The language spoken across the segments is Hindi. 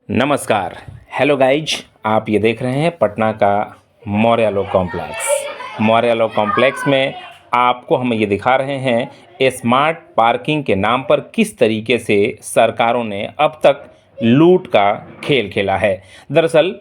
नमस्कार। हेलो गाइज, आप ये देख रहे हैं पटना का मौर्य लोक कॉम्प्लेक्स। मौर्य लोक कॉम्प्लेक्स में आपको हम ये दिखा रहे हैं स्मार्ट पार्किंग के नाम पर किस तरीके से सरकारों ने अब तक लूट का खेल खेला है। दरअसल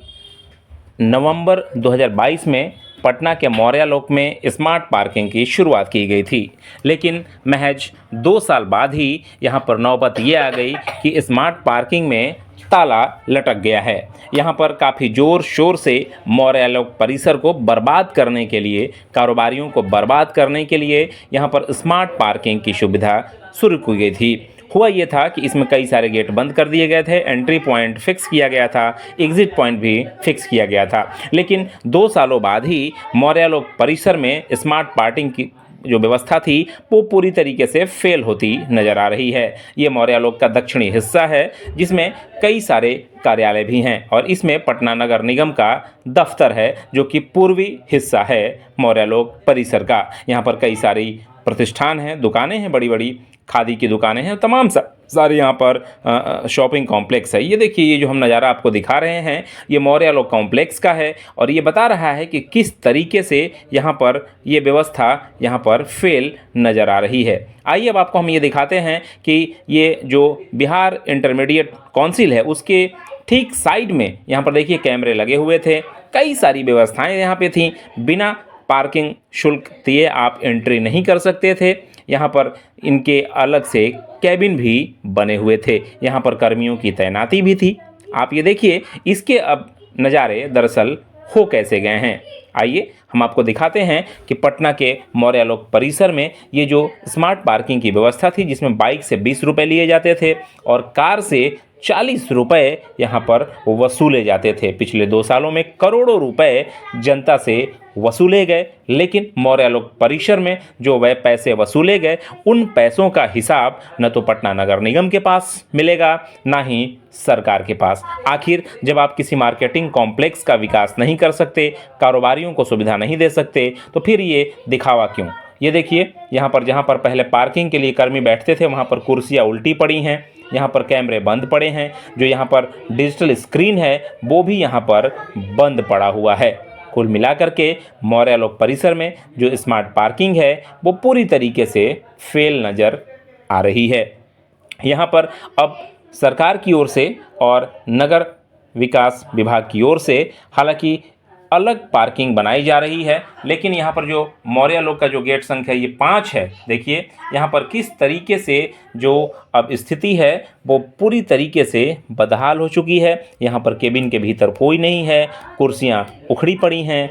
नवंबर 2022 में पटना के मौर्य लोक में स्मार्ट पार्किंग की शुरुआत की गई थी, लेकिन महज 2 साल बाद ही यहाँ पर नौबत ये आ गई कि स्मार्ट पार्किंग में ताला लटक गया है। यहाँ पर काफ़ी ज़ोर शोर से मौर्य लोक परिसर को बर्बाद करने के लिए, कारोबारियों को बर्बाद करने के लिए यहाँ पर स्मार्ट पार्किंग की सुविधा शुरू की गई थी। हुआ ये था कि इसमें कई सारे गेट बंद कर दिए गए थे, एंट्री पॉइंट फिक्स किया गया था, एग्ज़िट पॉइंट भी फिक्स किया गया था। लेकिन 2 सालों बाद ही मौर्य लोक परिसर में स्मार्ट पार्किंग की जो व्यवस्था थी वो पूरी तरीके से फेल होती नज़र आ रही है। ये मौर्य लोक का दक्षिणी हिस्सा है जिसमें कई सारे कार्यालय भी हैं और इसमें पटना नगर निगम का दफ्तर है जो कि पूर्वी हिस्सा है मौर्य लोक परिसर का। यहाँ पर कई प्रतिष्ठान हैं, दुकानें हैं, बड़ी बड़ी खादी की दुकानें हैं, तमाम सारे यहाँ पर शॉपिंग कॉम्प्लेक्स है। ये देखिए, ये जो हम नज़ारा आपको दिखा रहे हैं ये मौर्य लोक कॉम्प्लेक्स का है और ये बता रहा है कि किस तरीके से यहाँ पर ये व्यवस्था यहाँ पर फेल नज़र आ रही है। आइए अब आपको हम ये दिखाते हैं कि ये जो बिहार इंटरमीडिएट काउंसिल है उसके ठीक साइड में यहाँ पर देखिए कैमरे लगे हुए थे, कई सारी व्यवस्थाएँ यहाँ पे थी। बिना पार्किंग शुल्क दिए आप एंट्री नहीं कर सकते थे। यहाँ पर इनके अलग से कैबिन भी बने हुए थे, यहाँ पर कर्मियों की तैनाती भी थी। आप ये देखिए इसके अब नज़ारे दरअसल हो कैसे गए हैं। आइए हम आपको दिखाते हैं कि पटना के मौर्य लोक परिसर में ये जो स्मार्ट पार्किंग की व्यवस्था थी जिसमें बाइक से 20 रुपये लिए जाते थे और कार से 40 रुपये यहाँ पर वसूले जाते थे। पिछले 2 सालों में करोड़ों रुपए जनता से वसूले गए, लेकिन मौर्य लोक परिसर में जो वह पैसे वसूले गए उन पैसों का हिसाब न तो पटना नगर निगम के पास मिलेगा ना ही सरकार के पास। आखिर जब आप किसी मार्केटिंग कॉम्प्लेक्स का विकास नहीं कर सकते, कारोबारियों को सुविधा नहीं दे सकते, तो फिर ये दिखावा क्यों। ये देखिए यहाँ पर जहाँ पर पहले पार्किंग के लिए कर्मी बैठते थे वहाँ पर कुर्सियाँ उल्टी पड़ी हैं, यहाँ पर कैमरे बंद पड़े हैं, जो यहाँ पर डिजिटल स्क्रीन है वो भी यहाँ पर बंद पड़ा हुआ है। कुल मिलाकर के मौर्य लोक परिसर में जो स्मार्ट पार्किंग है वो पूरी तरीके से फेल नज़र आ रही है। यहाँ पर अब सरकार की ओर से और नगर विकास विभाग की ओर से हालांकि अलग पार्किंग बनाई जा रही है, लेकिन यहाँ पर जो मौर्य लोक का जो गेट संख्या ये 5 है, देखिए यहाँ पर किस तरीके से जो अब स्थिति है वो पूरी तरीके से बदहाल हो चुकी है। यहाँ पर केबिन के भीतर कोई नहीं है, कुर्सियाँ उखड़ी पड़ी हैं,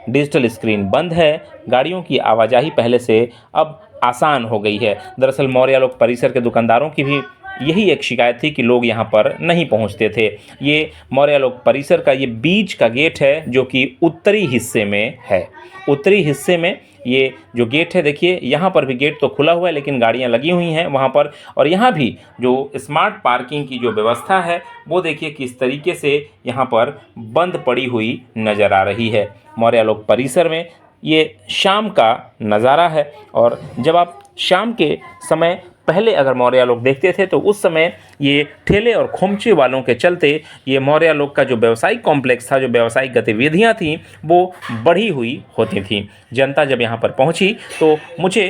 डिजिटल स्क्रीन बंद है, गाड़ियों की आवाजाही पहले से अब आसान हो गई है। दरअसल मौर्य लोक परिसर के दुकानदारों की भी यही एक शिकायत थी कि लोग यहाँ पर नहीं पहुँचते थे। ये मौर्य लोक परिसर का ये बीच का गेट है जो कि उत्तरी हिस्से में है। उत्तरी हिस्से में ये जो गेट है, देखिए यहाँ पर भी गेट तो खुला हुआ है लेकिन गाड़ियाँ लगी हुई हैं वहाँ पर, और यहाँ भी जो स्मार्ट पार्किंग की जो व्यवस्था है वो देखिए किस तरीके से यहाँ पर बंद पड़ी हुई नज़र आ रही है। मौर्य लोक परिसर में ये शाम का नज़ारा है और जब आप शाम के समय पहले अगर मौर्य लोक देखते थे तो उस समय ये ठेले और खोमचे वालों के चलते ये मौर्य लोक का जो व्यावसायिक कॉम्प्लेक्स था, जो व्यावसायिक गतिविधियां थीं वो बढ़ी हुई होती थीं। जनता जब यहाँ पर पहुँची तो मुझे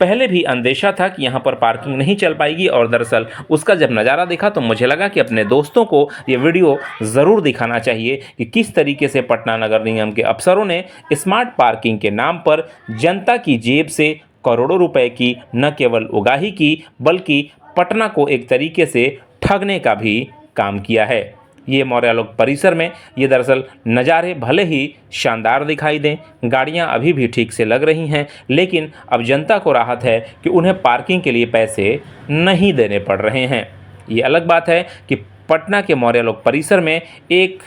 पहले भी अंदेशा था कि यहाँ पर पार्किंग नहीं चल पाएगी और दरअसल उसका जब नज़ारा देखा तो मुझे लगा कि अपने दोस्तों को ये वीडियो ज़रूर दिखाना चाहिए कि किस तरीके से पटना नगर निगम के अफसरों ने स्मार्ट पार्किंग के नाम पर जनता की जेब से करोड़ों रुपए की न केवल उगाही की बल्कि पटना को एक तरीके से ठगने का भी काम किया है। ये मौर्य लोक परिसर में ये दरअसल नज़ारे भले ही शानदार दिखाई दें, गाड़ियां अभी भी ठीक से लग रही हैं, लेकिन अब जनता को राहत है कि उन्हें पार्किंग के लिए पैसे नहीं देने पड़ रहे हैं। ये अलग बात है कि पटना के मौर्य लोक परिसर में एक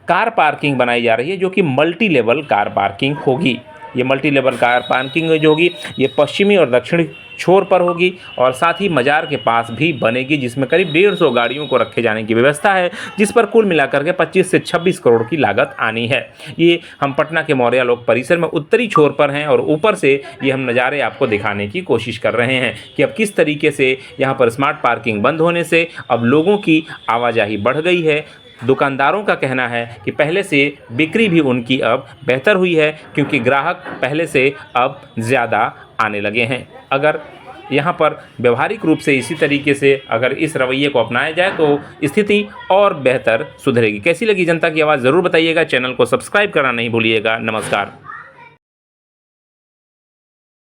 कार पार्किंग बनाई जा रही है जो कि मल्टी लेवल कार पार्किंग होगी। ये मल्टी लेवल कार पार्किंग जो होगी ये पश्चिमी और दक्षिणी छोर पर होगी और साथ ही मज़ार के पास भी बनेगी, जिसमें करीब 150 गाड़ियों को रखे जाने की व्यवस्था है, जिस पर कुल मिलाकर के 25 से 26 करोड़ की लागत आनी है। ये हम पटना के मौर्या लोक परिसर में उत्तरी छोर पर हैं और ऊपर से ये हम नज़ारे आपको दिखाने की कोशिश कर रहे हैं कि अब किस तरीके से यहाँ पर स्मार्ट पार्किंग बंद होने से अब लोगों की आवाजाही बढ़ गई है। दुकानदारों का कहना है कि पहले से बिक्री भी उनकी अब बेहतर हुई है, क्योंकि ग्राहक पहले से अब ज़्यादा आने लगे हैं। अगर यहाँ पर व्यवहारिक रूप से इसी तरीके से अगर इस रवैये को अपनाया जाए तो स्थिति और बेहतर सुधरेगी। कैसी लगी जनता की आवाज़ ज़रूर बताइएगा। चैनल को सब्सक्राइब करना नहीं भूलिएगा। नमस्कार।